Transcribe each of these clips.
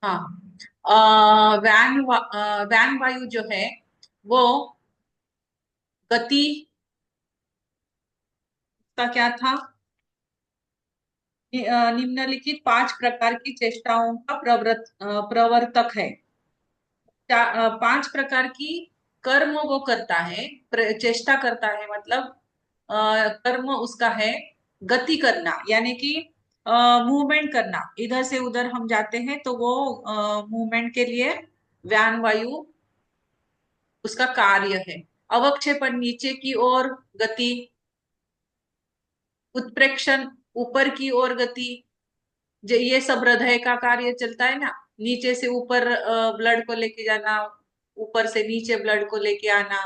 हाँ। वैन वायु जो है वो गति का क्या था? निम्नलिखित 5 प्रकार की चेष्टाओं का प्रवर्तक है। 5 प्रकार की कर्म वो करता है, चेष्टा करता है, मतलब कर्म उसका है गति करना, यानी कि मूवमेंट करना। इधर से उधर हम जाते हैं तो वो मूवमेंट के लिए व्यान वायु उसका कार्य है। अवक्षेपण नीचे की ओर गति, उत्प्रेक्षण ऊपर की ओर गति, ये सब हृदय का कार्य चलता है ना। नीचे से ऊपर ब्लड को लेके जाना, ऊपर से नीचे ब्लड को लेके आना,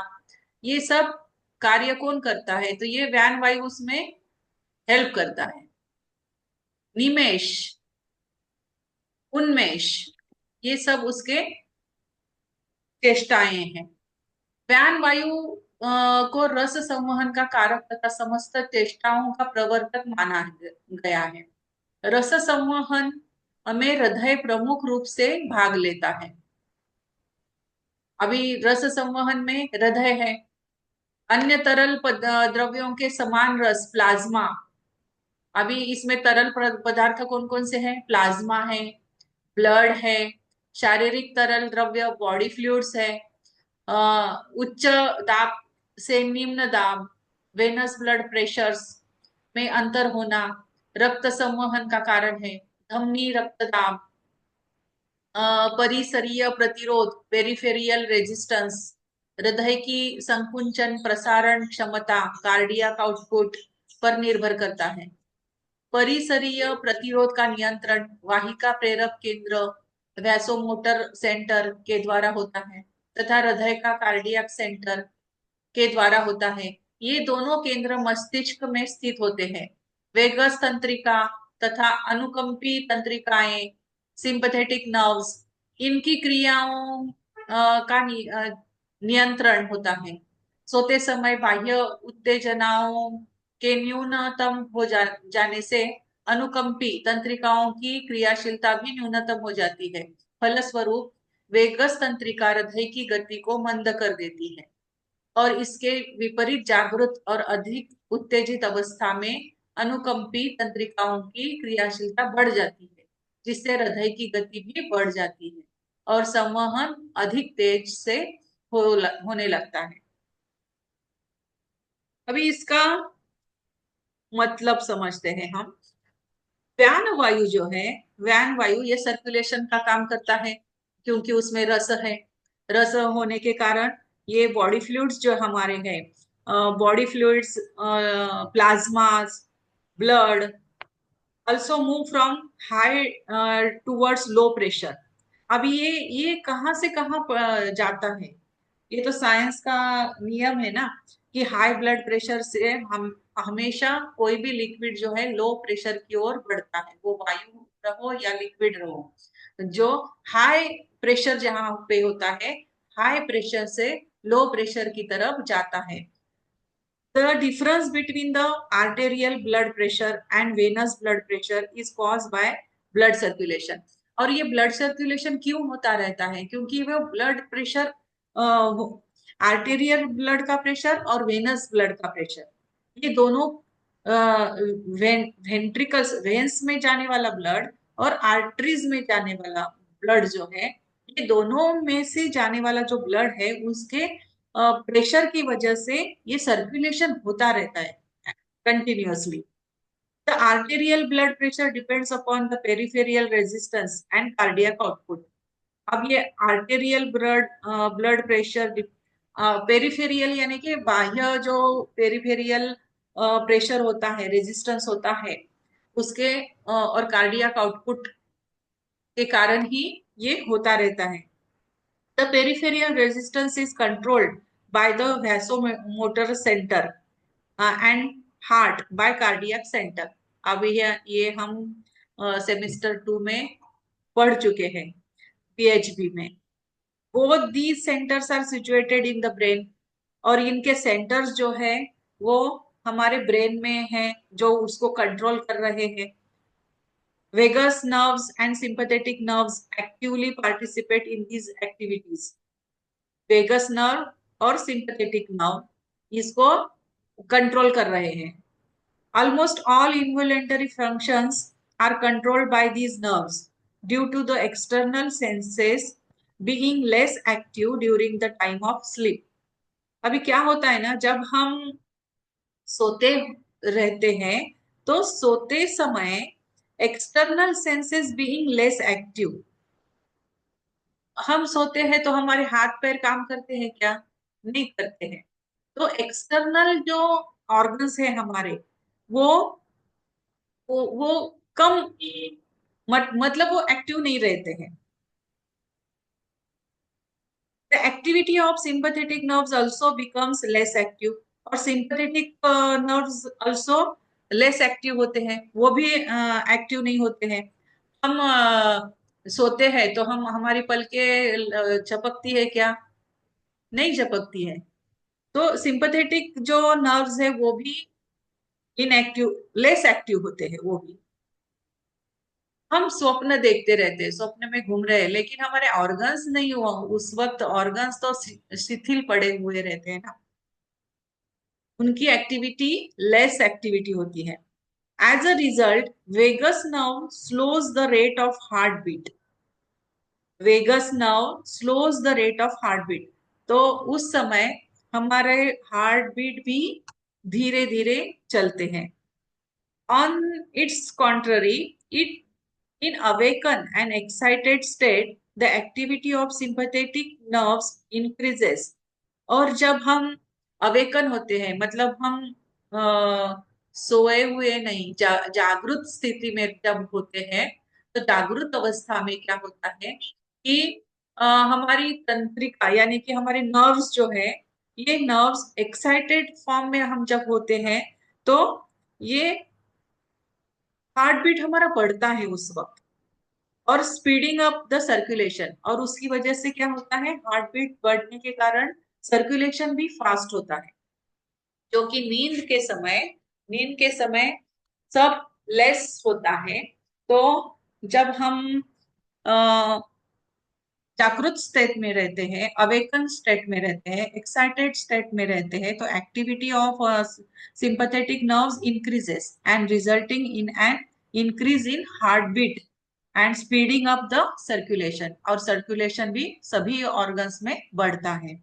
ये सब कार्य कौन करता है? तो ये व्यान वायु उसमें हेल्प करता है। निमेश, उन्मेष, ये सब उसके चेष्टाएं हैं। व्यान वायु को रस संवहन का कारक तथा समस्त चेष्टाओं का प्रवर्तक माना गया है। रस संवहन में हृदय प्रमुख रूप से भाग लेता है। अभी रस संवहन में हृदय है। अन्य तरल द्रव्यों के समान रस प्लाज्मा। अभी इसमें तरल पदार्थ कौन कौन से हैं? प्लाज्मा है, ब्लड है, शारीरिक तरल द्रव्य बॉडी फ्लूइड्स है, उच्च दाब से निम्न दाब वेनस ब्लड प्रेशर्स में अंतर होना रक्त संवहन का कारण है। धमनी रक्तदाब, परिसरीय प्रतिरोध पेरिफेरियल रेजिस्टेंस, हृदय की संकुंचन प्रसारण क्षमता कार्डियक आउटपुट पर निर्भर करता है। परिसरीय प्रतिरोध का नियंत्रण वाहिका प्रेरक केंद्र वैसोमोटर सेंटर के द्वारा होता है तथा हृदय का कार्डियक सेंटर के द्वारा होता है। ये दोनों केंद्र मस्तिष्क में स्थित होते हैं। वेगस तंत्रिका तथा अनुकंपी तंत्रिकाएं सिंपथेटिक नर्व्स, इनकी क्रियाओं का नियंत्रण होता है। सोते समय बाह्य उत्तेजनाओं के न्यूनतम जाने से अनुकंपी तंत्रिकाओं की क्रियाशीलता भी न्यूनतम हो जाती है। फलस्वरूप वेगस तंत्रिका हृदय की गति को मंद कर देती है और इसके विपरीत जागृत और अधिक उत्तेजित अवस्था में अनुकंपी तंत्रिकाओं की क्रियाशीलता बढ़ जाती है, जिससे हृदय की गति भी बढ़ जाती है और संवहन अधिक तेज से होने लगता है। अभी इसका मतलब समझते हैं हम। व्यान वायु जो है, व्यान वायु ये सर्कुलेशन का काम करता है, क्योंकि उसमें रस है। रस होने के कारण ये बॉडी फ्लूइड्स जो हमारे हैं, body fluids, plasma, blood also move from high towards low pressure। अब ये कहाँ से कहाँ जाता है? ये तो साइंस का नियम है ना, कि हाई ब्लड प्रेशर से हम हमेशा कोई भी लिक्विड जो है लो प्रेशर की ओर बढ़ता है, वो वायु रहो या लिक्विड रहो। जो हाई प्रेशर जहाँ पे होता है, हाई प्रेशर से लो प्रेशर की तरफ जाता है। The difference between the arterial blood pressure and venous blood pressure is caused by blood circulation। और ये ब्लड सर्कुलेशन क्यों होता रहता है? क्योंकि वो ब्लड प्रेशर, आर्टेरियल ब्लड का प्रेशर और वेनस ब्लड का प्रेशर, ये दोनों वेंट्रिकल्स वेन्स में जाने वाला ब्लड और आर्टरीज में जाने वाला ब्लड जो है, ये दोनों में से जाने वाला जो ब्लड है उसके प्रेशर की वजह से ये सर्कुलेशन होता रहता है continuously. The arterial blood pressure depends upon the peripheral resistance and cardiac output. अब ये arterial blood blood pressure, peripheral यानी कि बाह्य जो पेरिफेरियल प्रेशर होता है, रेजिस्टेंस होता है उसके और कार्डियक आउटपुट के कारण ही ये होता रहता है। The peripheral resistance is controlled by the vasomotor center and heart by cardiac center। अब ये हम सेमेस्टर 2 में पढ़ चुके हैं, पीएचबी में। Both these centers are situated in the brain। और इनके सेंटर्स जो है वो हमारे ब्रेन में है, जो उसको कंट्रोल कर रहे हैं। Vagus nerves and sympathetic nerves actively participate in these activities. Vagus nerve और सिंपैथेटिक नर्व इसको कंट्रोल कर रहे हैं। Almost all involuntary functions are controlled by these nerves due to the external senses being less active during the time of sleep. अभी क्या होता है ना, जब हम सोते रहते हैं तो सोते समय external senses being less active. हम सोते हैं तो हमारे हाथ पैर काम करते हैं क्या? नहीं करते हैं। तो एक्सटर्नल जो ऑर्गन्स है हमारे, वो वो कम मतलब वो एक्टिव नहीं रहते हैं। The activity of sympathetic nerves also becomes less active, और sympathetic nerves also less active होते हैं, वो भी एक्टिव नहीं होते हैं। हम सोते हैं तो हम हमारी पलकें झपकती है क्या? नहीं झपकती है। तो सिंपैथेटिक जो नर्व्स है वो भी इनएक्टिव, लेस एक्टिव होते हैं वो भी। हम स्वप्न देखते रहते हैं, स्वप्न में घूम रहे हैं, लेकिन हमारे ऑर्गन्स नहीं हुआ उस वक्त, ऑर्गन्स तो शिथिल पड़े हुए रहते हैं ना, उनकी एक्टिविटी लेस एक्टिविटी होती है। As a result vagus nerve slows the rate of heart beat. Vagus nerve slows the rate of heart beat, तो उस समय हमारे हार्ट बीट भी धीरे धीरे चलते हैं। On its contrary, it in awakened and excited state, the activity of sympathetic nerves increases. और जब हम अवेकन होते हैं मतलब हम सोए हुए नहीं, जागृत स्थिति में जब होते हैं, तो जागृत अवस्था में क्या होता है कि हमारी तंत्रिका यानी कि हमारे नर्व्स जो है, ये नर्व्स एक्साइटेड फॉर्म में हम जब होते हैं तो ये हार्ट बीट हमारा बढ़ता है उस वक्त, और स्पीडिंग अप द सर्कुलेशन, और उसकी वजह से क्या होता है, हार्ट बीट बढ़ने के कारण सर्कुलेशन भी फास्ट होता है। जो कि नींद के समय सब लेस होता है। तो जब हम जागृत स्टेट में रहते हैं, अवेकन स्टेट में रहते हैं, एक्साइटेड स्टेट में रहते हैं, तो activity of sympathetic nerves increases and resulting in an increase in heart beat and speeding up the circulation, और सर्कुलेशन भी सभी ऑर्गन्स में बढ़ता है।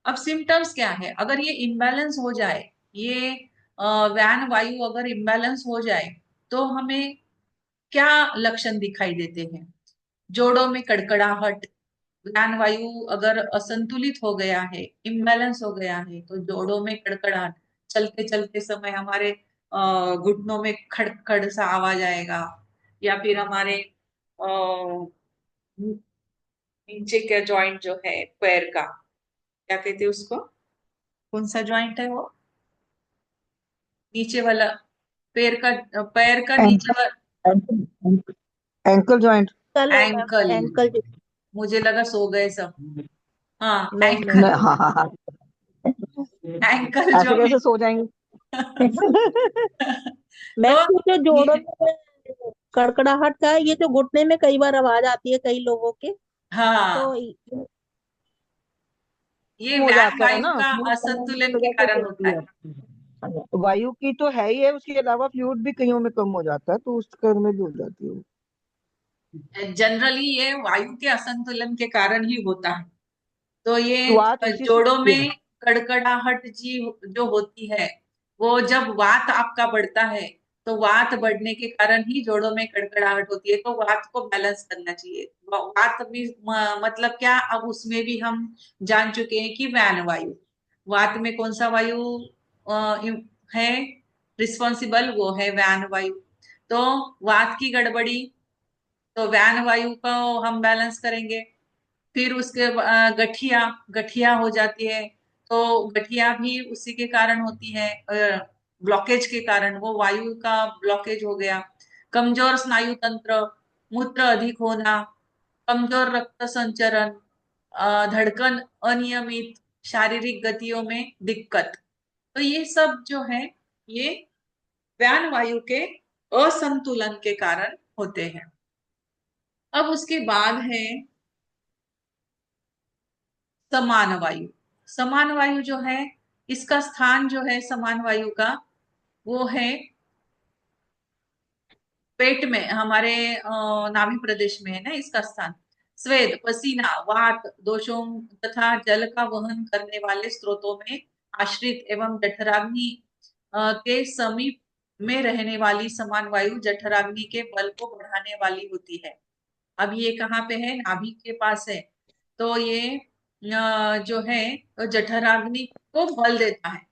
अब सिम्टम्स क्या है? अगर ये इम्बैलेंस हो जाए, ये व्यान वायु अगर इम्बैलेंस हो जाए, तो हमें क्या लक्षण दिखाई देते हैं? जोड़ों में कड़कड़ाहट, ज्ञान वायु अगर असंतुलित हो गया है, इम्बैलेंस हो गया है, तो जोड़ों में कड़कड़ाहट, चलते चलते समय हमारे घुटनों में खड़ खड़ सा आवाज आएगा, या फिर हमारे नीचे का जॉइंट जो है पैर का, क्या कहते हैं उसको, कौन सा जॉइंट है वो, नीचे वाला पैर का नीचे वाला एंकल जॉइंट। एंकल होगा, एंकल। एंकल। मुझे लगा सो गए सब। हाँ, नहीं नहीं। एंकल। हाँ हाँ हाँ, एंकल ऐसे जो है। कैसे सो जाएंगे। मैं तो जो ये, जोड़ों में कड़कड़ाहट का है, ये जो घुटने में कई बार आवाज आती है कई लोगों के, हाँ, तो ये हो व्यान जाता है वायु ना, का फ्लूइड कम होने असंतुलन की के वजह से कारण होता होती है। है। वायु की तो है ही है, उसके अलावा फ्लूइड भी कईयों में कम हो जाता है, तो उस कारण में भी हो जाती है वो। जनरली ये वायु के असंतुलन के कारण ही होता है। तो ये शुरुआत उसी से जोड़ों होती है। में कड़कड़ाहट जी जो होती है, वो जब वात आपका बढ़ता है, तो वात बढ़ने के कारण ही जोड़ों में कड़कड़ाहट होती है। तो वात को बैलेंस करना चाहिए। वात भी मतलब क्या, अब उसमें भी हम जान चुके हैं कि व्यान वायु, वात में कौन सा वायु है रिस्पॉन्सिबल, वो है व्यान वायु। तो वात की गड़बड़ी, तो व्यान वायु को हम बैलेंस करेंगे। फिर उसके गठिया, गठिया हो जाती है, तो गठिया भी उसी के कारण होती है, ब्लॉकेज के कारण, वो वायु का ब्लॉकेज हो गया। कमजोर स्नायु तंत्र, मूत्र अधिक होना, कमजोर रक्त संचरण, धड़कन अनियमित, शारीरिक गतियों में दिक्कत, तो ये सब जो है, ये व्यान वायु के असंतुलन के कारण होते हैं। अब उसके बाद है समान वायु। समान वायु जो है, इसका स्थान जो है समान वायु का, वो है पेट में, हमारे नाभि प्रदेश में है ना इसका स्थान। स्वेद, पसीना, वात दोषों तथा जल का वहन करने वाले स्रोतों में आश्रित एवं जठराग्नि के समीप में रहने वाली समान वायु जठराग्नि के बल को बढ़ाने वाली होती है। अब ये कहाँ पे है? नाभि के पास है। तो ये जो है जठराग्नि को बल देता है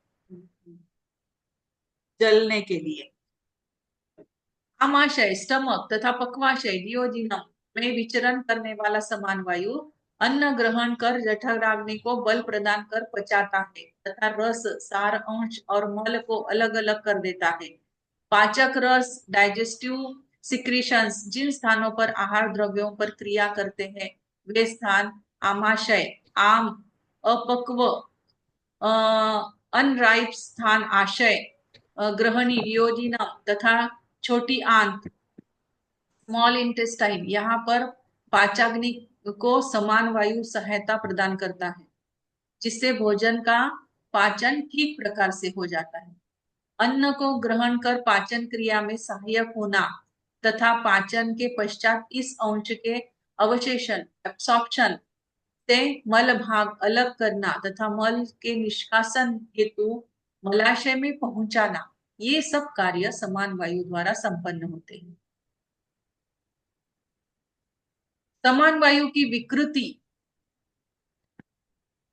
जलने के लिए। आमाशय, स्टमक तथा पक्वाशय डियोजिनम में विचरण करने वाला समान वायु अन्न ग्रहण कर जठराग्नि को बल प्रदान कर पचाता है तथा रस, सार अंश और मल को अलग अलग कर देता है। पाचक रस, डाइजेस्टिव सिक्रीशंस जिन स्थानों पर आहार द्रव्यों पर क्रिया करते हैं वे स्थान आमाशय, आम, अपक्व, अनराइप स्थान आशय, ग्रहणी डियोजिनम तथा छोटी आंत स्मॉल इंटेस्टाइन, यहाँ पर पाचाग्नि को समान वायु सहायता प्रदान करता है जिससे भोजन का पाचन ठीक प्रकार से हो जाता है। अन्न को ग्रहण कर पाचन क्रिया में सहायक होना तथा पाचन के पश्चात इस अंश के अवशेषण एब्सॉर्प्शन से मल भाग अलग करना तथा मल के निष्कासन हेतु मलाशय में पहुंचाना, ये सब कार्य समान वायु द्वारा संपन्न होते हैं। समान वायु की विकृति,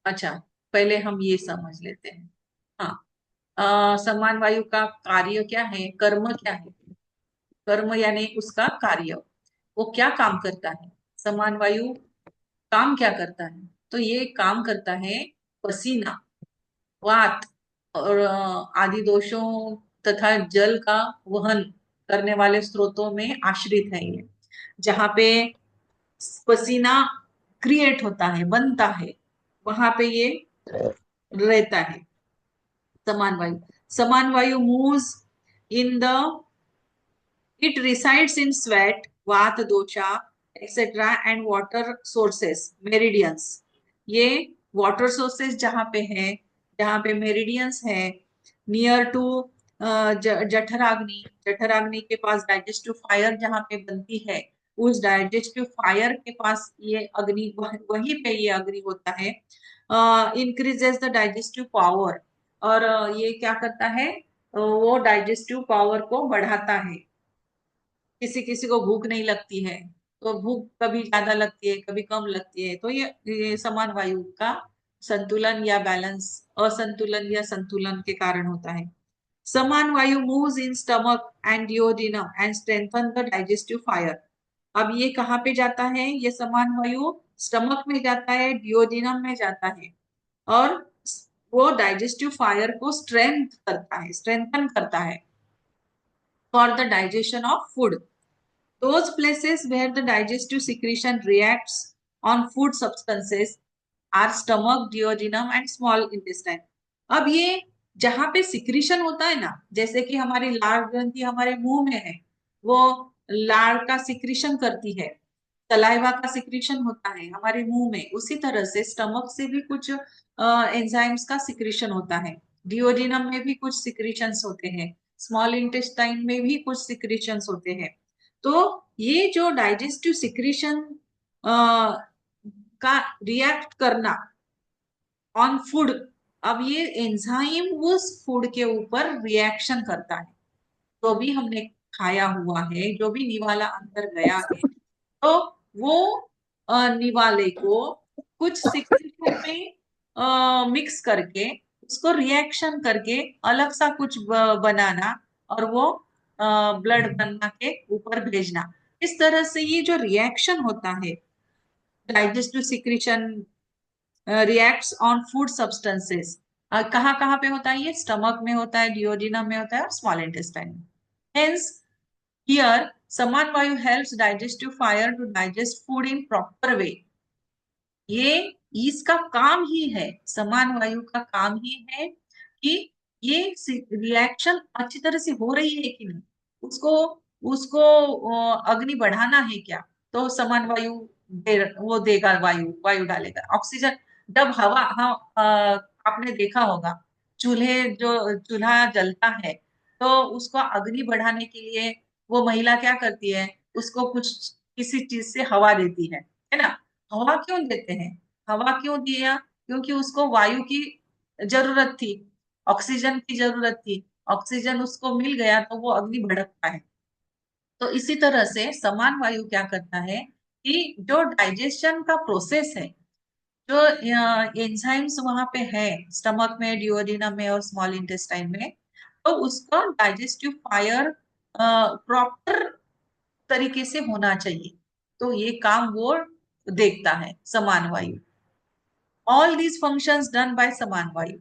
अच्छा पहले हम ये समझ लेते हैं। हाँ, समान वायु का कार्य क्या है, कर्म क्या है? कर्म यानी उसका कार्य, वो क्या काम करता है? समान वायु काम क्या करता है? तो ये काम करता है पसीना, वात और आदि दोषों तथा जल का वहन करने वाले स्रोतों में आश्रित है ये। जहाँ पे पसीना क्रिएट होता है, बनता है, वहां पे ये रहता है समान वायु। Samana vayu moves in the it resides in sweat, vata dosha etcetera and water sources meridians. ये वाटर सोर्सेस जहाँ पे है, जहाँ पे मेरिडियंस है, नियर टू जठराग्नि, जठराग्नि के पास डाइजेस्टिव फायर जहाँ पे बनती है, उस डाइजेस्टिव फायर के पास ये अग्नि, वहीं पे ये अग्नि होता है। इंक्रीजेस द डाइजेस्टिव पावर, और ये क्या करता है, वो डाइजेस्टिव पावर को बढ़ाता है। किसी किसी को भूख नहीं लगती है, तो भूख कभी ज्यादा लगती है कभी कम लगती है, तो ये समान वायु का संतुलन या बैलेंस, असंतुलन या संतुलन के कारण होता है। समान vayu moves in stomach and duodenum and strengthen the digestive fire. अब ये कहाँ पे जाता है? ये समान वायु स्टमक में जाता है, डियोडिनम में जाता है, और वो डाइजेस्टिव फायर को स्ट्रेंथन करता है for the digestion of food. Those places where the digestive secretion reacts on food substances are stomach, duodenum and small intestine. अब ये जहां पे सिक्रीशन होता है ना, जैसे कि हमारी लार ग्रंथि हमारे मुंह में है, वो लार का सिक्रीशन करती है, सलाइवा का सिक्रीशन होता है हमारे मुंह में, उसी तरह से स्टमक से भी कुछ एंजाइम्स का सिक्रीशन होता है, डिओडिनम में भी कुछ सिक्रीशंस होते हैं, स्मॉल इंटेस्टाइन में भी कुछ सिक्रीशंस होते हैं। तो ये जो डाइजेस्टिव सिक्रीशन का रिएक्ट करना ऑन फूड, अब ये एंजाइम उस फूड के ऊपर रिएक्शन करता है, जो भी हमने खाया हुआ है, जो भी निवाला अंदर गया है, तो वो निवाले को कुछ सिक्रीशन में मिक्स करके उसको रिएक्शन करके अलग सा कुछ बनाना, और वो ब्लड बनना के ऊपर भेजना। इस तरह से ये जो रिएक्शन होता है, digestive secretion reacts on food substances, कहाँ कहाँ पे होता है? ये स्टमक में होता है, डिओडिनम में होता है और स्मॉल इंटेस्टाइन में। Hence here samana vayu helps digestive fire to digest food in proper way. ये इसका काम ही है, समान वायु का काम ही है कि ये रिएक्शन अच्छी तरह से हो रही है कि नहीं, उसको उसको अग्नि बढ़ाना है क्या, तो समान वायु वो देगा, वायु वायु डालेगा। ऑक्सीजन, जब हवा, हाँ, आपने देखा होगा जो चूल्हा जलता है, तो उसको अग्नि बढ़ाने के लिए वो महिला क्या करती है, उसको कुछ किसी चीज से हवा देती है ना। हवा क्यों देते हैं, हवा क्यों दिया, क्योंकि उसको वायु की जरूरत थी, ऑक्सीजन की जरूरत थी। ऑक्सीजन उसको मिल गया तो वो अग्नि भड़कता है। तो इसी तरह से समान वायु क्या करता है कि जो डाइजेशन का प्रोसेस है, जो एंजाइम्स वहां पे है, स्टमक में, डिओडिनम में और स्मॉल इंटेस्टाइन में, तो उसका डाइजेस्टिव फायर प्रॉपर तरीके से होना चाहिए। तो ये काम वो देखता है समान वायु। All these functions done by समान वायु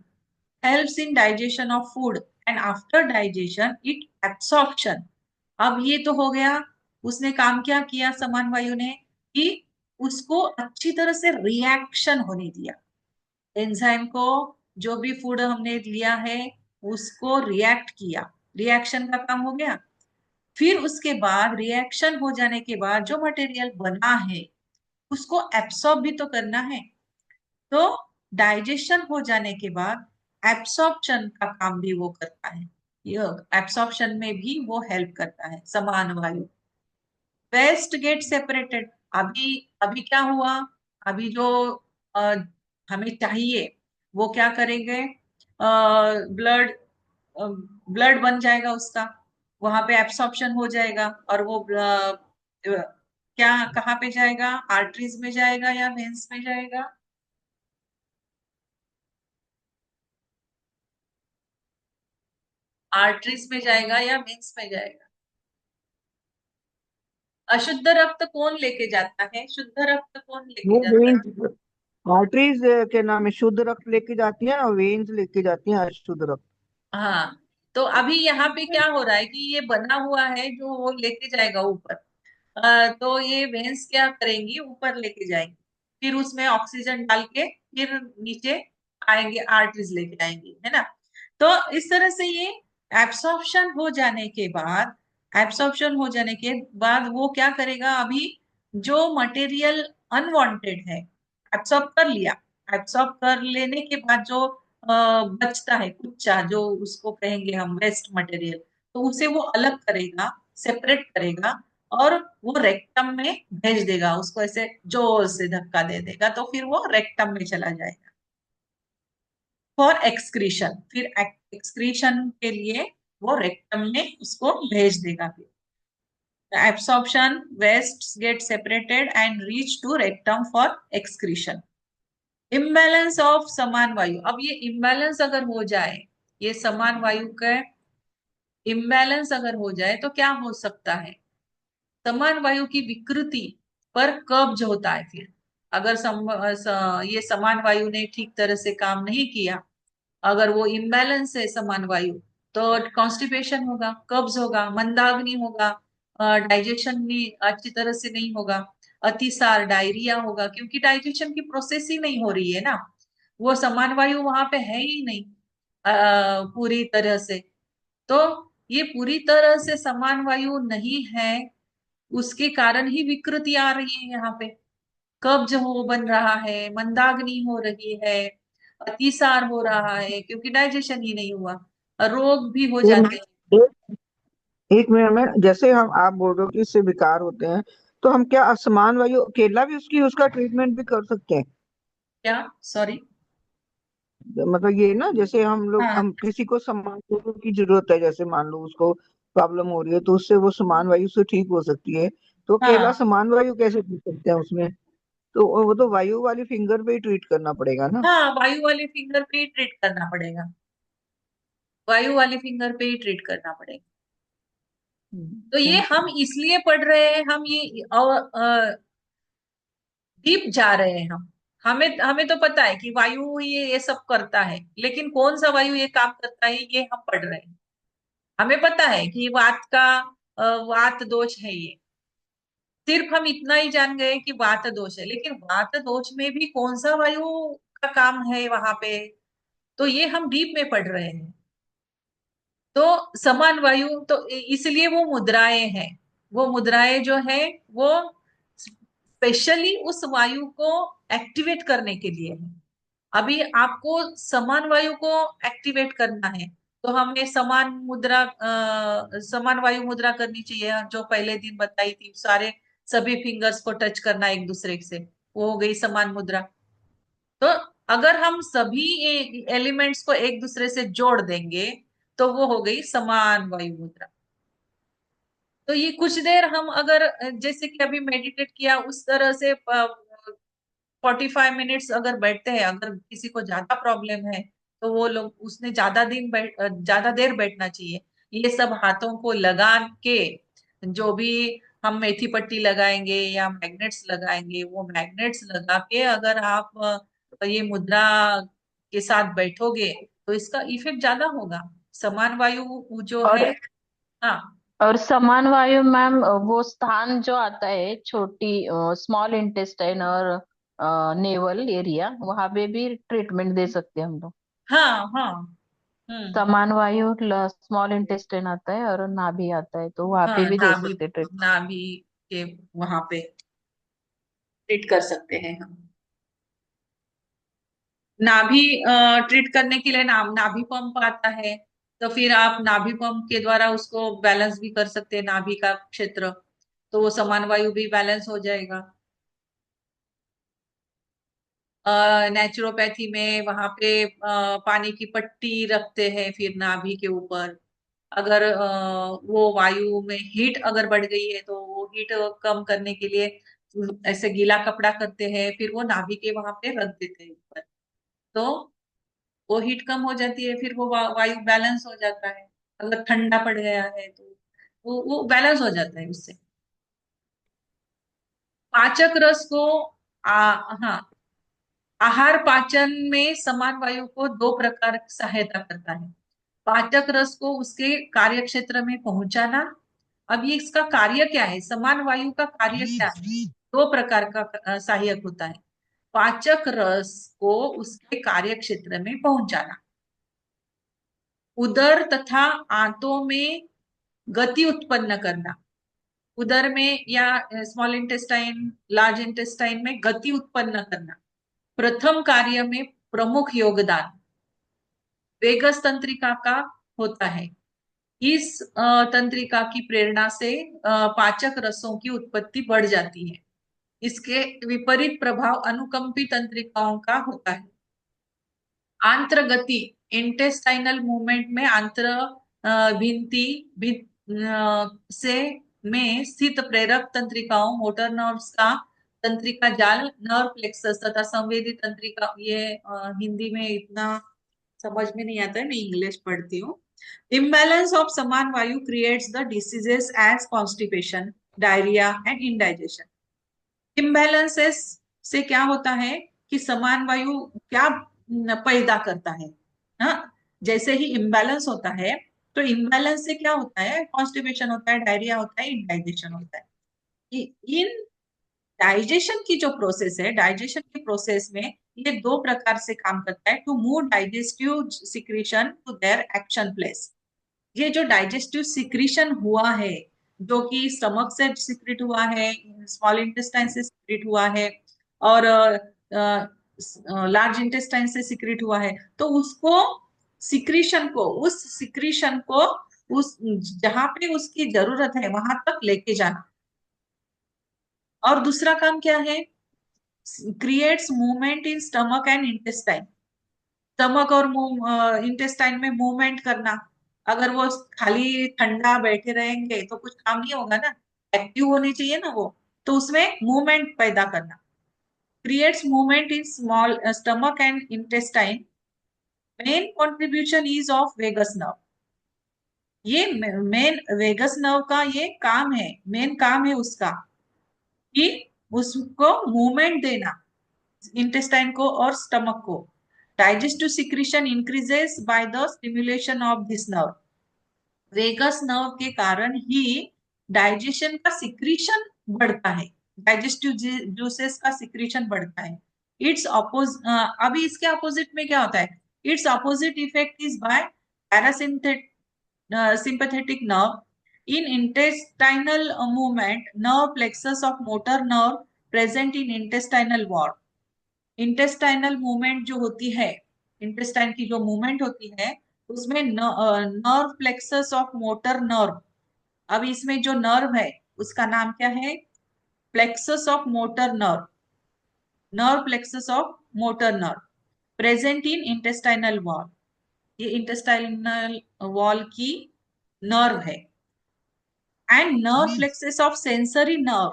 helps in digestion of food and after digestion it absorption। अब ये तो हो गया, उसने काम क्या किया समान वायु ने कि उसको अच्छी तरह से रिएक्शन होने दिया, एंजाइम को, जो भी फूड हमने लिया है उसको रिएक्ट किया, रिएक्शन का काम हो गया। फिर उसके बाद रिएक्शन हो जाने के बाद जो मटेरियल बना है उसको एब्सॉर्ब भी तो करना है। तो डाइजेशन हो जाने के बाद एब्सॉर्प्शन का काम भी वो करता है, ये एब्सॉर्प्शन में भी वो हेल्प करता है समान वायु। Waste get separated. अभी अभी क्या हुआ, अभी जो अ, हमें चाहिए वो क्या करेंगे, ब्लड, ब्लड बन जाएगा उसका, वहां पे एब्सॉर्प्शन हो जाएगा और वो क्या कहाँ पे जाएगा, आर्टरीज में जाएगा या वेन्स में जाएगा। आर्टरीज में जाएगा या वेन्स में जाएगा। अशुद्ध रक्त कौन लेके जाता है, शुद्ध रक्त कौन लेके वो जाता है। वेन्स, आर्टरीज के नाम है, शुद्ध रक्त लेके जाती है और वेन्स लेके जाती हैं अशुद्ध रक्त। हाँ, तो अभी यहाँ पे क्या हो रहा है कि ये बना हुआ है जो वो लेके जाएगा ऊपर, तो ये वेन्स क्या करेंगी, ऊपर लेके जाएंगी, फिर उसमें ऑक्सीजन डाल के फिर नीचे आएंगे, आर्टरीज लेके आएंगी, है ना। तो इस तरह से ये एब्सॉर्प्शन हो जाने के बाद, एब्सॉर्प्शन हो जाने के बाद वो क्या करेगा, अभी जो मटेरियल अनवांटेड है एब्सॉर्ब कर लिया, एब्सॉर्ब कर लेने के बाद जो बचता है कुच्चा, जो उसको कहेंगे हम वेस्ट मटेरियल, तो उसे वो अलग करेगा, सेपरेट करेगा और वो रेक्टम में भेज देगा, उसको ऐसे जोर से धक्का दे देगा तो फिर वो रेक्टम में चला जाएगा फॉर एक्सक्रीशन। फिर एक्सक्रीशन के लिए वो रेक्टम में उसको भेज देगा। फिर absorption, waste get separated and reach to rectum for excretion. Imbalance of samana vayu. अब ये इम्बैलेंस अगर हो जाए, ये समान वायु का इम्बैलेंस अगर हो जाए तो क्या हो सकता है, समान वायु की विकृति पर कब्ज होता है। फिर अगर ये समान वायु ने ठीक तरह से काम नहीं किया, अगर वो इम्बैलेंस है समान वायु, तो कॉन्स्टिपेशन होगा, कब्ज होगा, मंदाग्नि होगा, डाइजेशन भी अच्छी तरह से नहीं होगा, अतिसार, डायरिया होगा, क्योंकि डाइजेशन की प्रोसेस ही नहीं हो रही है ना, वो समान वायु वहां पे है ही नहीं पूरी तरह से। तो ये पूरी तरह से समान वायु नहीं है, उसके कारण ही विकृति आ रही है यहाँ पे, कब्ज हो बन रहा है, मंदाग्नि हो रही है, अतिसार हो रहा है, क्योंकि डाइजेशन ही नहीं हुआ, रोग भी हो एक जाते हैं। एक मिनट में, जैसे हम आप बोल रहे हो कि इससे विकार होते हैं, तो हम क्या असमान वायु अकेला भी उसकी उसका ट्रीटमेंट भी कर सकते हैं? क्या, सॉरी। मतलब ये ना, जैसे हाँ, हम किसी को समान वायु की जरूरत है, जैसे मान लो उसको प्रॉब्लम हो रही है, तो उससे वो समान वायु से ठीक हो सकती है। तो अकेला हाँ, समान वायु कैसे पी सकते हैं उसमें? तो वो तो वायु वाली फिंगर पे ही ट्रीट करना पड़ेगा ना। हाँ, वायु वाली फिंगर पे ही ट्रीट करना पड़ेगा, वायु वाली फिंगर पे ही ट्रीट करना पड़ेगा। तो ये ठीक है। हम इसलिए पढ़ रहे हैं, हम ये डीप जा रहे हैं हम, हमें हमें तो पता है कि वायु ये सब करता है, लेकिन कौन सा वायु ये काम करता है ये हम पढ़ रहे हैं। हमें पता है कि वात का वात दोष है ये, सिर्फ हम इतना ही जान गए कि वात दोष है, लेकिन वात दोष में भी कौन सा वायु का काम है वहां पे, तो ये हम डीप में पढ़ रहे हैं। तो समान वायु, तो इसलिए वो मुद्राएं हैं। वो मुद्राएं जो है वो स्पेशली उस वायु को एक्टिवेट करने के लिए है। अभी आपको समान वायु को एक्टिवेट करना है, तो हमें समान वायु मुद्रा करनी चाहिए, जो पहले दिन बताई थी, सारे सभी फिंगर्स को टच करना एक दूसरे से, वो हो गई समान मुद्रा। तो अगर हम सभी एलिमेंट्स को एक दूसरे से जोड़ देंगे तो वो हो गई समान वायु मुद्रा। तो ये कुछ देर हम अगर जैसे कि अभी मेडिटेट किया उस तरह से 45 मिनट्स अगर बैठते हैं, अगर किसी को ज्यादा प्रॉब्लम है तो वो लोग उसने ज्यादा देर बैठना चाहिए। ये सब हाथों को लगा के, जो भी हम मेथी पट्टी लगाएंगे या मैग्नेट्स लगाएंगे, वो मैग्नेट्स लगा के अगर आप ये मुद्रा के साथ बैठोगे तो इसका इफेक्ट ज्यादा होगा। समान वायु जो और है। हाँ। और समान वायु मैम, वो स्थान जो आता है छोटी स्मॉल इंटेस्टाइन और नेवल एरिया, वहां पे भी ट्रीटमेंट दे सकते हैं हम लोग। हाँ। हाँ। समान वायु स्मॉल इंटेस्टाइन आता है और नाभि आता है, तो वहां पे हाँ, भी दे नाभि, सकते हैं ट्रीटमेंट। नाभि के वहां पे ट्रीट कर सकते हैं हम। नाभि ट्रीट करने के लिए नाभि पंप आता है, तो फिर आप नाभि पंप के द्वारा उसको बैलेंस भी कर सकते हैं, नाभि का क्षेत्र, तो वो समान वायु भी बैलेंस हो जाएगा। नेचुरोपैथी में वहां पे पानी की पट्टी रखते हैं फिर नाभि के ऊपर। अगर वो वायु में हीट अगर बढ़ गई है तो वो हीट कम करने के लिए ऐसे गीला कपड़ा करते हैं, फिर वो नाभि के वहां पे रख देते हैं ऊपर, तो वो हीट कम हो जाती है, फिर वो वायु बैलेंस हो जाता है। अगर ठंडा पड़ गया है तो वो बैलेंस हो जाता है उससे। पाचक रस को हाँ, आहार पाचन में समान वायु को दो प्रकार सहायता करता है। पाचक रस को उसके कार्य क्षेत्र में पहुंचाना। अब ये इसका कार्य क्या है, समान वायु का कार्य क्या है? दो प्रकार का सहायक होता है। पाचक रस को उसके कार्य क्षेत्र में पहुंचाना, उदर तथा आंतों में गति उत्पन्न करना। उदर में या स्मॉल इंटेस्टाइन, लार्ज इंटेस्टाइन में गति उत्पन्न करना, प्रथम कार्य में प्रमुख योगदान वेगस तंत्रिका का होता है। इस तंत्रिका की प्रेरणा से पाचक रसों की उत्पत्ति बढ़ जाती है। इसके विपरीत प्रभाव अनुकंपी तंत्रिकाओं का होता है। आंत्र गति, इंटेस्टाइनल मूवमेंट में आंत्र भित्ति से में स्थित प्रेरक तंत्रिकाओं, मोटर नर्व्स का तंत्रिका जाल, नर्व प्लेक्सस तथा संवेदी तंत्रिका, ये हिंदी में इतना समझ में नहीं आता है, मैं इंग्लिश पढ़ती हूँ। Imbalance of samana vayu creates the diseases as constipation, diarrhoea and indigestion. Imbalances से क्या होता है कि समान वायु क्या पैदा करता है। हाँ, जैसे ही इम्बैलेंस होता है तो इम्बैलेंस से क्या होता है, कॉन्स्टिपेशन होता है, डायरिया होता है, इंडाइजेशन होता है। इन डाइजेशन की जो प्रोसेस है, डाइजेशन की प्रोसेस में ये दो प्रकार से काम करता है, to move digestive secretion to their action place. ये जो डाइजेस्टिव सिक्रीशन हुआ है, जो कि स्टमक से सिक्रेट हुआ है, स्मॉल इंटेस्टाइन से सिक्रेट हुआ है और लार्ज इंटेस्टाइन से सिक्रेट हुआ है, तो उसको उस सिक्रीशन को उस जहां पे उसकी जरूरत है वहां तक लेके जाना। और दूसरा काम क्या है, creates movement in stomach and intestine. Stomach और इंटेस्टाइन में मूवमेंट करना। अगर वो खाली ठंडा बैठे रहेंगे तो कुछ काम नहीं होगा ना, एक्टिव होनी चाहिए ना वो, तो उसमें मूवमेंट पैदा करना। Creates movement in small stomach and intestine. Main contribution is of vagus nerve. ये मेन वेगस नर्व का ये काम है, मेन काम है उसका कि उसको मूवमेंट देना, इंटेस्टाइन को और स्टमक को। Digestive secretion increases by the stimulation of this nerve. Vagus nerve के कारण ही डाइजेशन का सिक्रीशन बढ़ता है, डाइजेस्टिव जूसेस का सिक्रीशन बढ़ता है। इट्स अपोज अभी इसके अपोजिट में क्या होता है, it's opposite effect is by parasympathetic sympathetic nerve. In intestinal movement, nerve plexus of motor nerve present in intestinal wall. Intestinal movement जो होती है, इंटेस्टाइन की जो मूवमेंट होती है, उसमें nerve plexus of motor nerve. अब इसमें जो नर्व है उसका नाम क्या है? Plexus of motor nerve, nerve plexus of motor nerve present in intestinal wall. ये इंटेस्टाइनल वॉल की नर्व है। And nerve plexus of sensory nerve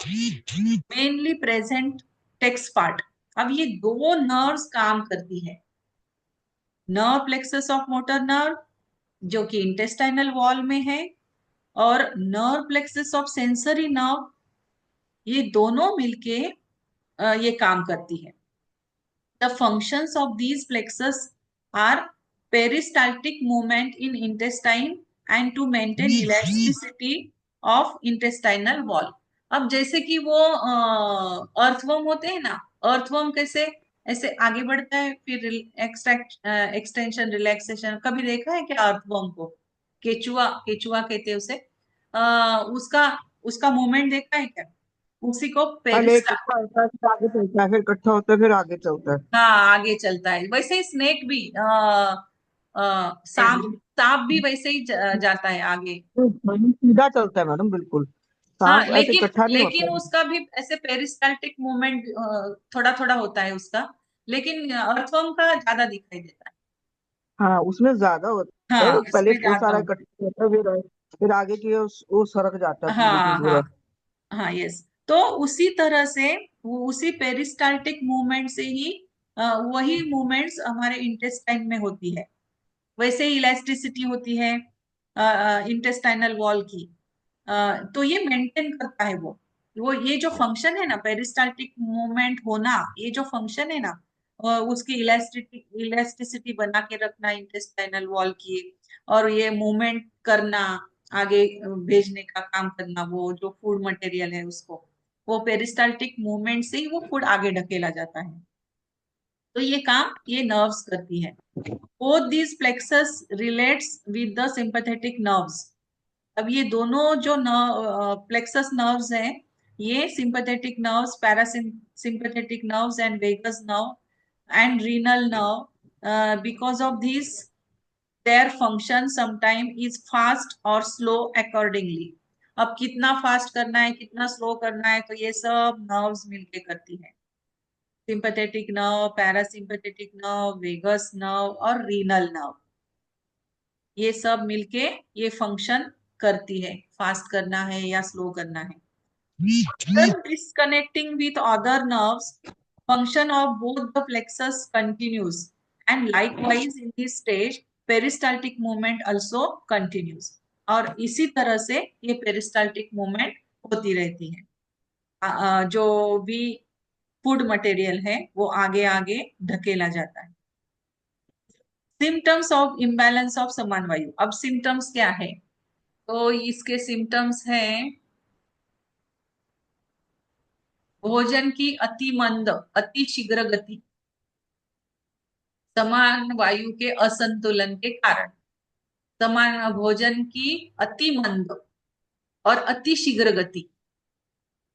mainly present text part. अब ये दो नर्व्स काम करती है, nerve plexus of motor nerve जो कि इंटेस्टाइनल वॉल में है, और nerve plexus of sensory nerve, ये दोनों मिलके ये काम करती है। The functions of these plexus are peristaltic movement in intestine and to maintain elasticity of intestinal wall. अब जैसे कि वो अर्थवर्म होते हैं ना, अर्थवर्म कैसे ऐसे आगे बढ़ता है, फिर एक्सटेंशन रिलैक्सेशन। कभी देखा है क्या अर्थवर्म को? केचुआ, केचुआ कहते हैं उसे। उसका उसका मूवमेंट देखा है क्या? उसी को पहले पेरिस्टा इकट्ठा होता है फिर आगे चलता है, फिर इकट्ठा होता है फिर आगे चलता है। हाँ, आगे चलता है। वैसे ही स्नेक भी सांप सांप भी वैसे ही जाता है आगे। सीधा चलता है मैडम, बिल्कुल। हाँ, सांप ऐसे लेकिन इकट्ठा नहीं होता लेकिन है। उसका भी ऐसे पेरिस्टाल्टिक मूवमेंट थोड़ा थोड़ा होता है उसका, लेकिन अर्थवर्म का ज्यादा दिखाई देता है। हाँ, उसमें ज्यादा होता है, हाँ, वो पहले इसमें वो ज्यादा सारा होता इकट्ठा होता है, फिर आगे की वो सरक जाता है है। पूरी की हाँ हाँ पूरा। हाँ, यस। तो उसी तरह से वो उसी पेरिस्टाल्टिक मूवमेंट से ही वही मूवमेंट्स हमारे इंटेस्टाइन में होती है। वैसे ही इलास्टिसिटी होती है इंटेस्टाइनल वॉल की। तो ये मेंटेन करता है वो ये जो फंक्शन है ना, पेरिस्टाल्टिक मूवमेंट होना, ये जो फंक्शन है ना, उसकी इलास्टिसिटी बना के रखना इंटेस्टाइनल वॉल की, और ये मूवमेंट करना, आगे भेजने का काम करना, वो जो फूड मटेरियल है उसको, वो पेरिस्टाल्टिक मूवमेंट से ही वो फूड आगे ढकेला जाता है। तो ये काम ये नर्व्स करती है। Both these plexus relates with the sympathetic nerves. अब ये दोनों जो प्लेक्सस नर्व्स हैं, ये sympathetic nerves, parasympathetic nerves and vagus nerve and renal nerve, because of this their function sometime is fast or slow accordingly. अब कितना fast करना है, कितना स्लो करना है, तो ये सब नर्व्स मिलके करती है। Sympathetic nerve, parasympathetic nerve, vagus nerve और रीनल नर्व, ये सब मिलके ये फंक्शन करती है, फास्ट करना है या स्लो करना है। Disconnecting with other nerves, function of both the plexus continues, and likewise in this stage peristaltic movement also continues. और इसी तरह से ये पेरिस्टाल्टिक मूवमेंट होती रहती है। जो भी फूड मटेरियल है वो आगे आगे ढकेला जाता है। Symptoms of imbalance of samana vayu. अब सिम्टम्स क्या है? तो इसके सिम्टम्स हैं भोजन की अति मंद, अति शीघ्र गति, समान वायु के असंतुलन के कारण। समान भोजन की अति मंद और अति शीघ्र गति।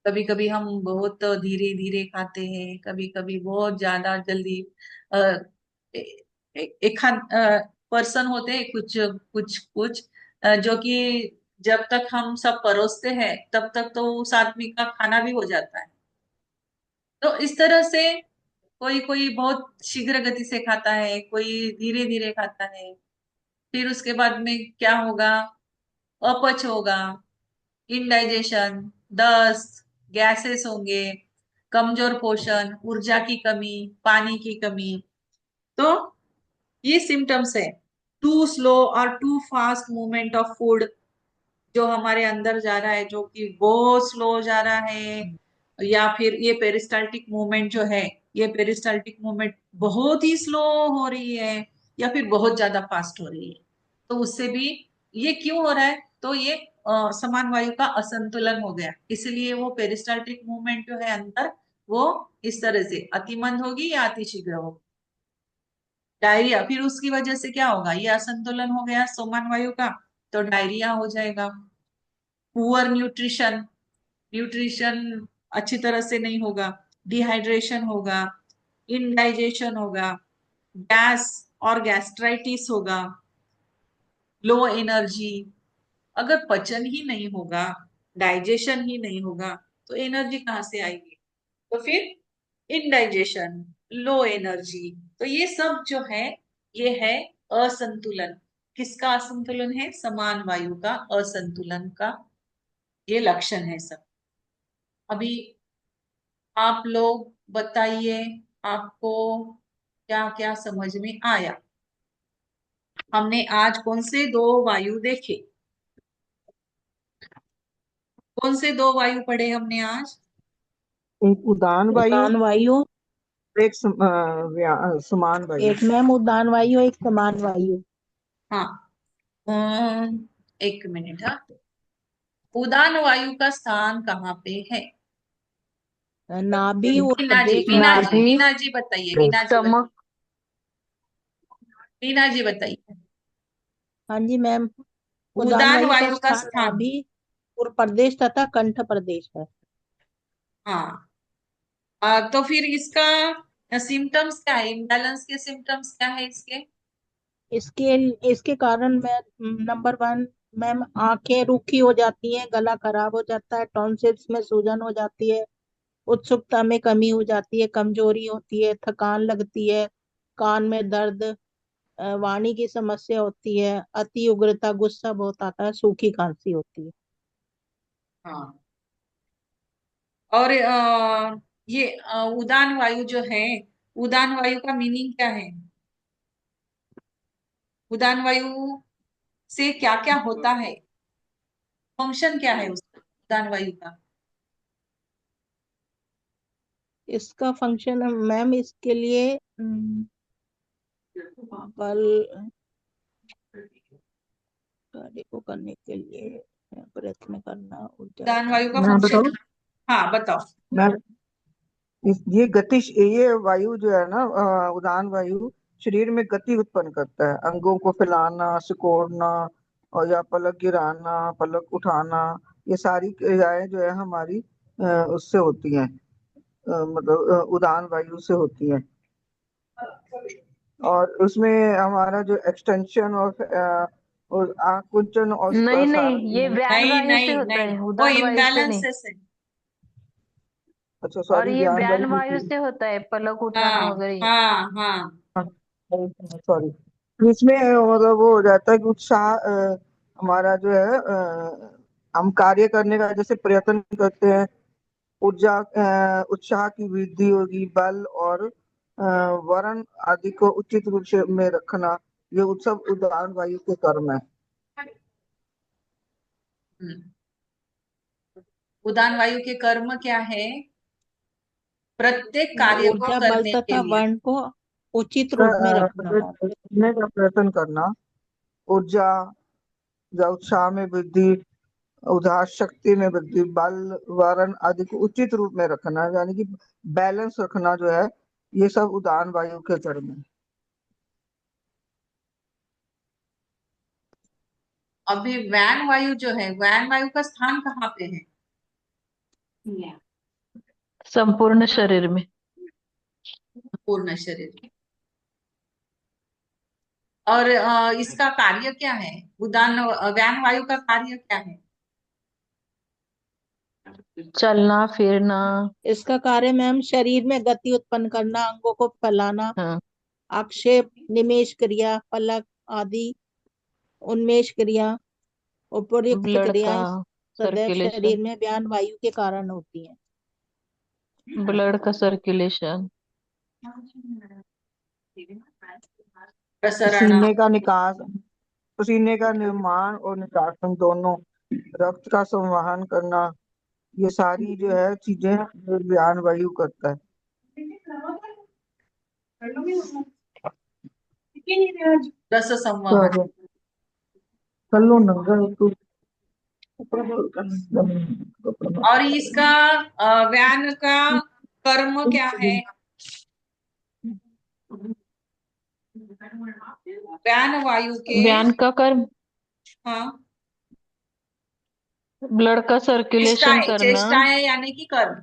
कभी कभी हम बहुत धीरे धीरे खाते हैं, कभी कभी बहुत ज्यादा जल्दी। अ, ए- एक पर्सन होते हैं, कुछ कुछ कुछ जो कि जब तक हम सब परोसते हैं तब तक तो उस आदमी का खाना भी हो जाता है। तो इस तरह से कोई कोई बहुत शीघ्र गति से खाता है, कोई धीरे धीरे खाता है। फिर उसके बाद में क्या होगा? अपच होगा, इनडाइजेशन, दस्त, गैसेस होंगे, कमजोर पोषण, ऊर्जा की कमी, पानी की कमी। तो ये सिम्टम्स है। टू स्लो और too fast movement of food, जो हमारे अंदर जा रहा है जो कि बहुत स्लो जा रहा है, या फिर ये पेरिस्टाल्टिक मूवमेंट जो है, ये पेरिस्टाल्टिक मूवमेंट बहुत ही स्लो हो रही है, या फिर बहुत ज्यादा फास्ट हो रही है। तो उससे भी ये क्यों हो रहा है? तो ये समान वायु का असंतुलन हो गया, इसलिए वो पेरिस्टाल्टिक मूवमेंट जो है अंदर, वो इस तरह से अतिमंद होगी या अतिशीघ्र होगी। डायरिया, फिर उसकी वजह से क्या होगा? ये असंतुलन हो गया समान वायु का, तो डायरिया हो जाएगा। पुअर न्यूट्रिशन, न्यूट्रिशन अच्छी तरह से नहीं होगा, डिहाइड्रेशन होगा, इनडाइजेशन होगा, गैस और गैस्ट्राइटिस होगा, लो एनर्जी। अगर पचन ही नहीं होगा, डाइजेशन ही नहीं होगा, तो एनर्जी कहाँ से आएगी? तो फिर इनडाइजेशन, लो एनर्जी, तो ये सब जो है ये है असंतुलन। किसका असंतुलन है? समान वायु का असंतुलन का ये लक्षण है सब। अभी आप लोग बताइए, आपको क्या क्या समझ में आया? हमने आज कौन से दो वायु देखे? कौन से दो वायु पढ़े हमने आज? एक उदान वायु, उदान वायु, एक समान वायु। एक मैम उदान वायु, एक समान वायु। हाँ, एक मिनट। हाँ, उदान वायु का स्थान कहाँ पे है? नाभि और वीना जी, प्रदेश वीना जी, नाभि, वीना जी बताइए, वीना जी बताइए, स्टमक। वीना जी बताइए। हाँ जी मैम, उदान उदान वायु का वायु का स्थान स्थान। नाभि और प्रदेश तथा कंठ प्रदेश है। हाँ, तो फिर इसका सिम्टम्स क्या है? इम्बैलेंस के सिम्टम्स क्या है इसके? इसके इसके कारण मैं नंबर 1 मैम, आंखें रूखी हो जाती हैं, गला खराब हो जाता है, टॉन्सिल्स में सूजन हो जाती है, उत्सुकता में कमी हो जाती है, कमजोरी होती है, थकान लगती है, कान में दर्द, वाणी की समस्या होती है, अति उग्रता, गुस्सा बहुत आता है, सूखी खांसी होती है। हाँ, और ये उदान वायु जो है, उदान वायु का मीनिंग क्या है? उदान वायु से क्या क्या होता है? फंक्शन क्या है उसका, उदान वायु का? इसका फंक्शन मैम, इसके लिए बल कार्य को करने के लिए प्रयत्न करना, ऊर्जा उदान वायु का मैं फंक्शन। बताऊं? हाँ, बताओ। मैं ये गतिश ये वायु जो है ना, उदान वायु शरीर में गति उत्पन्न करता है। अंगों को फैलाना, सिकोड़ना, और या पलक गिराना, पलक उठाना, ये सारी क्रियाएं जो है हमारी उससे होती हैं, मतलब उदान वायु से होती हैं। और उसमें हमारा जो एक्सटेंशन और आकुंचन और नहीं नहीं, ये प्रसारण। व्यान नहीं वायु से नहीं होता नहीं, है, वो उदान वायु से नहीं। इम्बैलेंस से। अच्छा और सॉरी, ये ज्ञान व्यान वायु वायु की। से होता है, पलक उठाना हाँ वगैरह ये। हाँ हाँ। सॉरी, इसमें मतलब वो हो जाता है कि उत्साह, हमारा जो है हम कार्य करने का जैसे प्रयत्न करते हैं, ऊर्जा, उत्साह की वृद्धि होगी, बल और वरण आदि को उचित रूप से में रखना, ये उत्सव उदान वायु के कर्म है। हम्म। उदान वायु के कर्म क्या है? प्रत्येक कार्य को ऊर्जा, बल करने के तथा लिए। वर्ण को उचित रूप में रखना मैम। करने का प्रयत्न करना, ऊर्जा या उत्साह में वृद्धि, उदार शक्ति में वृद्धि, बल, वरण आदि को उचित रूप में रखना, यानी कि बैलेंस रखना जो है, ये सब उदान वायु के कर्म है। अभी वैन वायु जो है, वैन वायु का स्थान कहाँ पे है? संपूर्ण शरीर में। पूर्ण शरीर। और इसका कार्य क्या है? वैन वायु का कार्य क्या है? चलना फिरना। इसका कार्य मैम, शरीर में गति उत्पन्न करना, अंगों को फैलाना, हाँ, आक्षेप, निमेष क्रिया, पलक आदि, उन्मेष क्रिया, उपर्युक्त ब्लड का क्रियाएं सदैव सर्कुलेशन, शरीर में व्यान वायु के कारण होती हैं। ब्लड का सर्कुलेशन। प्रसरण। पसीने का निकास, पसीने का निर्माण और निष्कासन दोनों, रक्त का संवहन करना, ये सारी जो है चीजें ज्ञान वायु करता है। रस संवहन। तो कर लो नंगा तो। और इसका व्यान का कर्म क्या है? व्यान वायु के व्यान का कर्म हाँ, ब्लड का सर्कुलेशन करना। चेष्टाएं यानी कि कर्म।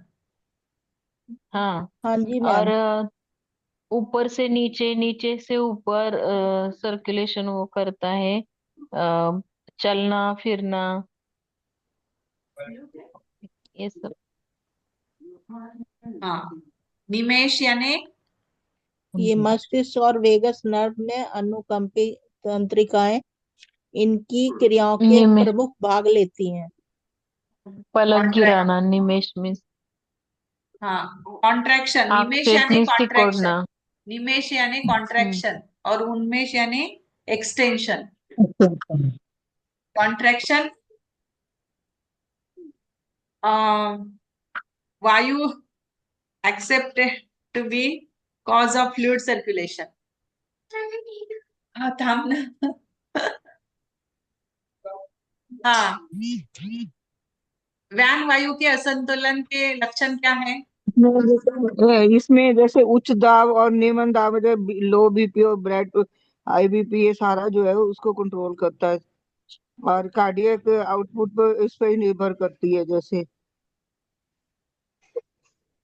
हाँ, हाँ जी और मैम। ऊपर से नीचे, नीचे से ऊपर सर्कुलेशन वो करता है, चलना फिरना, ये सब। हाँ, निमेश यानी ये मस्तिष्क और वेगस नर्व में अनुकंपी तंत्रिकाएं इनकी क्रियाओं के निमे प्रमुख भाग लेती हैं। पलक कॉन्ट्रैक्ट, गिराना, निमेश मीन्स हाँ, कॉन्ट्रैक्शन। आँख निमेश से यानी सिकोड़ना। कॉन्ट्रैक्शन, निमेश यानी हम्म। कॉन्ट्रैक्शन, और उन्मेष यानी एक्सटेंशन। कॉन्ट्रैक्शन, वायु accepted to be cause of fluid circulation। हाँ, थामना। हाँ, व्यान वायु के असंतुलन के लक्षण क्या है? इसमें जैसे उच्च दाब और निम्न दाब, जो लो बीपी और ब्लड हाई बीपी, ये सारा जो है उसको कंट्रोल करता है। और कार्डियक आउटपुट पर इस पर ही निर्भर करती है, जैसे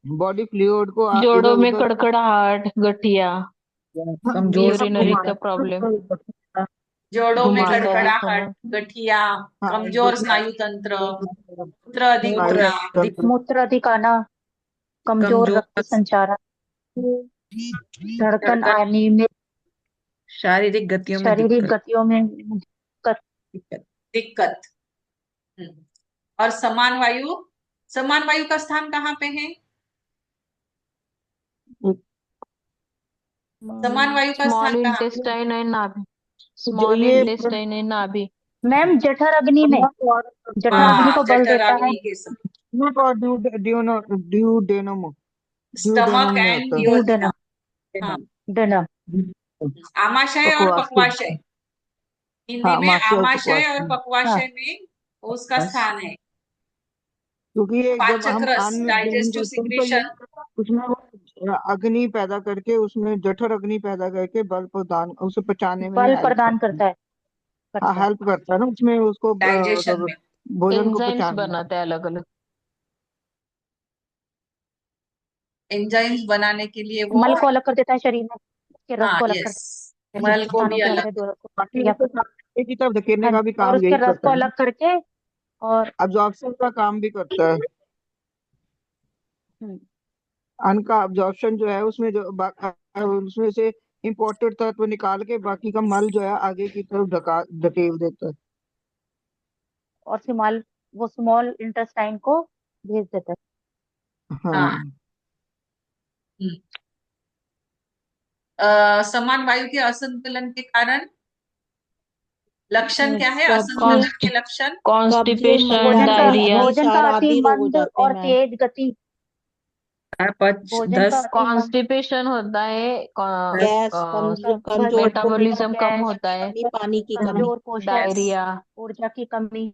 बॉडी फ्लूइड को इधर जोड़ों में उधर कड़कड़ाहट, गठिया, कमजोर यूरिनरी का प्रॉब्लम, जोड़ों में घुमाता है कड़कड़ाहट, खाना। गठिया, हाँ, कमजोर स्नायु तंत्र, मूत्र अधिक स्नायु होना, तंत्र, मूत्र अधिक आना, कमजोर कमजोर रक्त संचारण, धड़कन धड़कन, अनियमित, शारीरिक गतियों में शारीरिक दिक्कत, गतियों में दिक्कत। दिक्कत। हम्म। और समान वायु का स्थान कहाँ पे है? समान वायु का स्मॉल स्थान कहाँ? इंटेस्टाइन है नाभि, जो स्मॉल ये इंटेस्टाइन है नाभि। मैम जठर अग्नि में, जठर अग्नि हाँ, को बल जठर देता है। अग्नि के समय, और ड्यूडेनम स्टमक में एंड होता है। डिओडेनम। डूडनम, हाँ, डनम, आमाशय और बकवास की, पक्वाशय। हिंदी हाँ, में माशय और आमाशय बकवास और की। हाँ पक्वाशय में उसका स्थान है। क्योंकि ये जब पाचक हम रस, अन्न ग्रहण डाइजेस्टिव करते हैं तो ये सिक्रीशन। उसमें वो अग्नि पैदा करके, उसमें जठर अग्नि पैदा करके बल प्रदान, उसे पचाने में बल हेल्प प्रदान करता है। करता है, हाँ, करता है। हेल्प करता है ना उसमें, उसको डाइजेशन मतलब में भोजन को एंजाइम्स पचाने में। बनाते हैं अलग अलग। एंजाइम्स बनाने के लिए वो, मल को अलग कर देता है शरीर में, उसके रस हाँ, को अलग कर यस, देता है, मल को स्थानों भी के अलग। अंदर दो रस को बाकी या उसको आगे की तरफ धकेलने हाँ का जी, भी और काम उसके यही रस करता को है ना, अलग करके और अब्जॉर्प्शन का काम भी करता है। हम्म, अन्न का अब्जॉर्प्शन जो है, उसमें उसमें से इम्पोर्टेड तत्व निकाल के बाकी का मल जो है आगे की तरफ धकेल देता है। और स्मॉल, वो स्मॉल इंटेस्टाइन को भेज देता है। हाँ। हाँ, हम्म। समान वायु के असंतुलन के कारण लक्षण क्या है? कब्ज, असंतुलन के लक्षण, कब्ज, कॉन्स्टिपेशन, भोजन का डायरिया। मंदाग्नि, भोजन का क्षार अति आदि रोग हो मंद जाते हैं और मैम। तेज गति, अपच, भोजन का दस्त, अति मंद, कॉन्स्टिपेशन होता है, गैस, कमजोर भोजन पोषण, मेटाबॉलिज्म कम गैस, होता है, कमी, पानी की कमी। कमजोर पोषण, डायरिया, ऊर्जा की कमी,